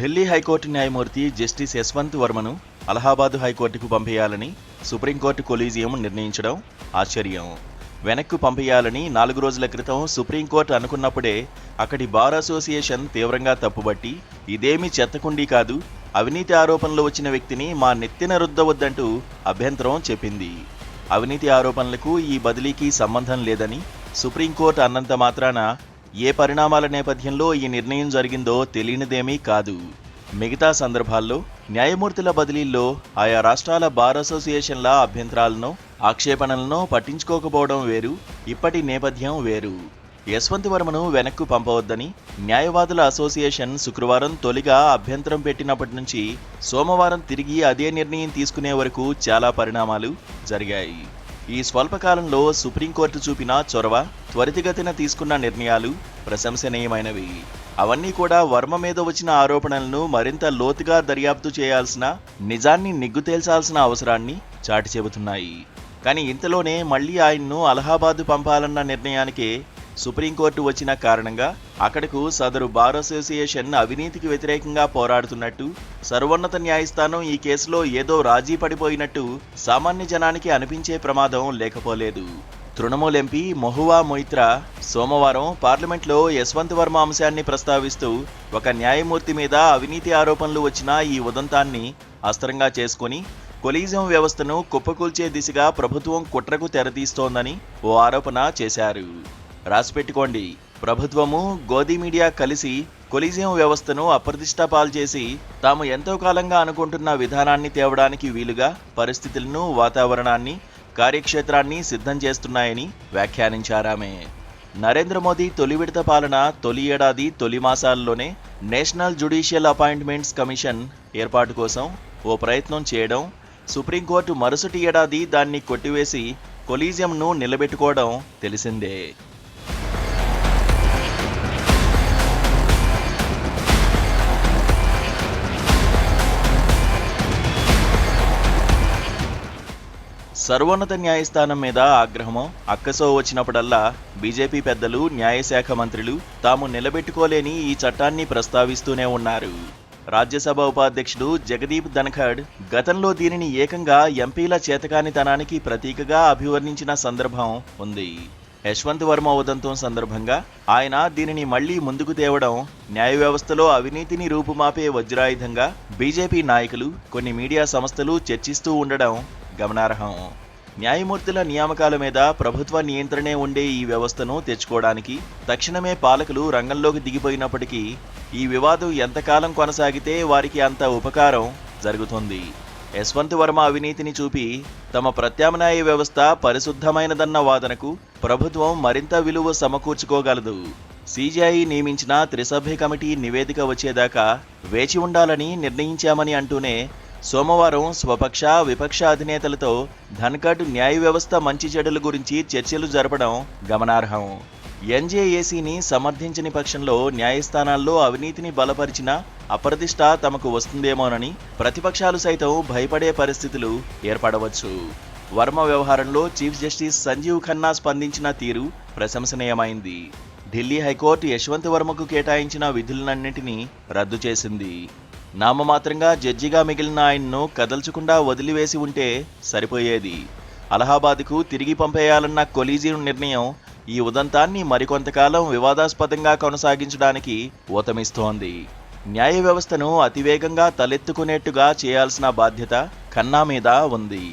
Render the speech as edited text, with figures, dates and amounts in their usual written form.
Delhi high court న్యాయమూర్తి justice Yashwant వర్మను Allahabad హైకోర్టుకు పంపేయాలని supreme court collegium నిర్ణయించడం ఆశ్చర్యం. వెనక్కు పంపేయాలని 4 రోజుల క్రితం సుప్రీంకోర్టు అనుకున్నప్పుడే అక్కడి బార్ అసోసియేషన్ తీవ్రంగా తప్పుబట్టి, ఇదేమీ చెత్తకుండీ కాదు, అవినీతి ఆరోపణలు వచ్చిన వ్యక్తిని మా నెత్తిన రుద్దవద్దంటూ అభ్యంతరం చెప్పింది. అవినీతి ఆరోపణలకు ఈ బదిలీకి సంబంధం లేదని సుప్రీంకోర్టు అన్నంత మాత్రాన ఏ పరిణామాల నేపథ్యంలో ఈ నిర్ణయం జరిగిందో తెలియనిదేమీ కాదు. మిగతా సందర్భాల్లో న్యాయమూర్తుల బదిలీల్లో ఆయా రాష్ట్రాల బార్ అసోసియేషన్ల అభ్యంతరాలను, ఆక్షేపణలను పట్టించుకోకపోవడం వేరు, ఇప్పటి నేపథ్యం వేరు. యశ్వంత్ వర్మను వెనక్కు పంపవద్దని న్యాయవాదుల అసోసియేషన్ శుక్రవారం తొలిగా అభ్యంతరం పెట్టినప్పటి నుంచి సోమవారం తిరిగి అదే నిర్ణయం తీసుకునే వరకు చాలా పరిణామాలు జరిగాయి. ఈ స్వల్పకాలంలో సుప్రీంకోర్టు చూపిన చొరవ, త్వరితగతిన తీసుకున్న నిర్ణయాలు ప్రశంసనీయమైనవి. అవన్నీ కూడా వర్మ మీద వచ్చిన ఆరోపణలను మరింత లోతుగా దర్యాప్తు చేయాల్సిన, నిజాన్ని నిగ్గు తేల్చాల్సిన అవసరాన్ని చాటి చెబుతున్నాయి. కానీ ఇంతలోనే మళ్లీ ఆయన్ను అలహాబాద్ పంపాలన్న నిర్ణయానికే సుప్రీంకోర్టు వచ్చిన కారణంగా అక్కడకు సదరు బార్ అసోసియేషన్ అవినీతికి వ్యతిరేకంగా పోరాడుతున్నట్టు, సర్వోన్నత న్యాయస్థానం ఈ కేసులో ఏదో రాజీ పడిపోయినట్టు సామాన్య జనానికి అనిపించే ప్రమాదం లేకపోలేదు. తృణమూల్ ఎంపీ మహువా మొయిత్రా సోమవారం పార్లమెంట్లో యశ్వంత్ వర్మ అంశాన్ని ప్రస్తావిస్తూ, ఒక న్యాయమూర్తి మీద అవినీతి ఆరోపణలు వచ్చిన ఈ ఉదంతాన్ని అస్త్రంగా చేసుకుని కొలీజియం వ్యవస్థను కుప్పకూల్చే దిశగా ప్రభుత్వం కుట్రకు తెరతీస్తోందని ఓ ఆరోపణ చేశారు. రాసిపెట్టుకోండి, ప్రభుత్వము, గోధి మీడియా కలిసి కొలీజియం వ్యవస్థను అప్రతిష్ట పాల్చేసి తాము ఎంతో కాలంగా అనుకుంటున్న విధానాన్ని తేవడానికి వీలుగా పరిస్థితులను, వాతావరణాన్ని, కార్యక్షేత్రాన్ని సిద్ధం చేస్తున్నాయని వ్యాఖ్యానించారామె. నరేంద్ర మోదీ తొలి విడత పాలన తొలి ఏడాది తొలి మాసాల్లోనే నేషనల్ జ్యుడిషియల్ అపాయింట్మెంట్స్ కమిషన్ ఏర్పాటు కోసం ఓ ప్రయత్నం చేయడం, సుప్రీంకోర్టు మరుసటి ఏడాది దాన్ని కొట్టివేసి కొలీజియంను నిలబెట్టుకోవడం తెలిసిందే. సర్వోన్నత న్యాయస్థానం మీద ఆగ్రహమో, అక్కసో వచ్చినప్పుడల్లా బీజేపీ పెద్దలు, న్యాయశాఖ మంత్రులు తాము నిలబెట్టుకోలేని ఈ చట్టాన్ని ప్రస్తావిస్తూనే ఉన్నారు. రాజ్యసభ ఉపాధ్యక్షుడు జగదీప్ ధన్ఖడ్ గతంలో దీనిని ఏకంగా ఎంపీల చేతకానితనానికి ప్రతీకగా అభివర్ణించిన సందర్భం ఉంది. యశ్వంత్ వర్మ ఉదంతం సందర్భంగా ఆయన దీనిని మళ్లీ ముందుకు తేవడం, న్యాయ వ్యవస్థలో అవినీతిని రూపుమాపే వజ్రాయుధంగా బీజేపీ నాయకులు, కొన్ని మీడియా సంస్థలు చర్చిస్తూ ఉండడం గమనార్హం. న్యాయమూర్తుల నియామకాల మీద ప్రభుత్వ నియంత్రణే ఉండే ఈ వ్యవస్థను తెచ్చుకోవడానికి తక్షణమే పాలకులు రంగంలోకి దిగిపోయినప్పటికీ ఈ వివాదం ఎంతకాలం కొనసాగితే వారికి అంత ఉపకారం జరుగుతుంది. యశ్వంత్ వర్మ అవినీతిని చూపి తమ ప్రత్యామ్నాయ వ్యవస్థ పరిశుద్ధమైనదన్న వాదనకు ప్రభుత్వం మరింత విలువ సమకూర్చుకోగలదు. సిజేఐ నియమించిన త్రిసభ్య కమిటీ నివేదిక వచ్చేదాకా వేచి ఉండాలని నిర్ణయించామని అంటూనే సోమవారం స్వపక్ష, విపక్ష అధినేతలతో ధన్ఖడ్ న్యాయ వ్యవస్థ మంచి చెడుల గురించి చర్చలు జరపడం గమనార్హం. ఎన్జేఏసీని సమర్థించని పక్షంలో న్యాయస్థానాల్లో అవినీతిని బలపరిచిన అప్రతిష్ట తమకు వస్తుందేమోనని ప్రతిపక్షాలు సైతం భయపడే పరిస్థితులు ఏర్పడవచ్చు. వర్మ వ్యవహారంలో చీఫ్ జస్టిస్ సంజీవ్ ఖన్నా స్పందించిన తీరు ప్రశంసనీయమైంది. ఢిల్లీ హైకోర్టు యశ్వంత్ వర్మకు కేటాయించిన విధులన్నింటినీ రద్దు చేసింది. నామమాత్రంగా జడ్జిగా మిగిలిన ఆయన్ను కదల్చకుండా వదిలివేసి ఉంటే సరిపోయేది. అలహాబాద్కు తిరిగి పంపేయాలన్న కొలీజియం నిర్ణయం ఈ ఉదంతాన్ని మరికొంతకాలం వివాదాస్పదంగా కొనసాగించడానికి ఊతమిస్తోంది. న్యాయ వ్యవస్థను అతివేగంగా తలెత్తుకునేట్టుగా చేయాల్సిన బాధ్యత ఖన్నా మీద ఉంది.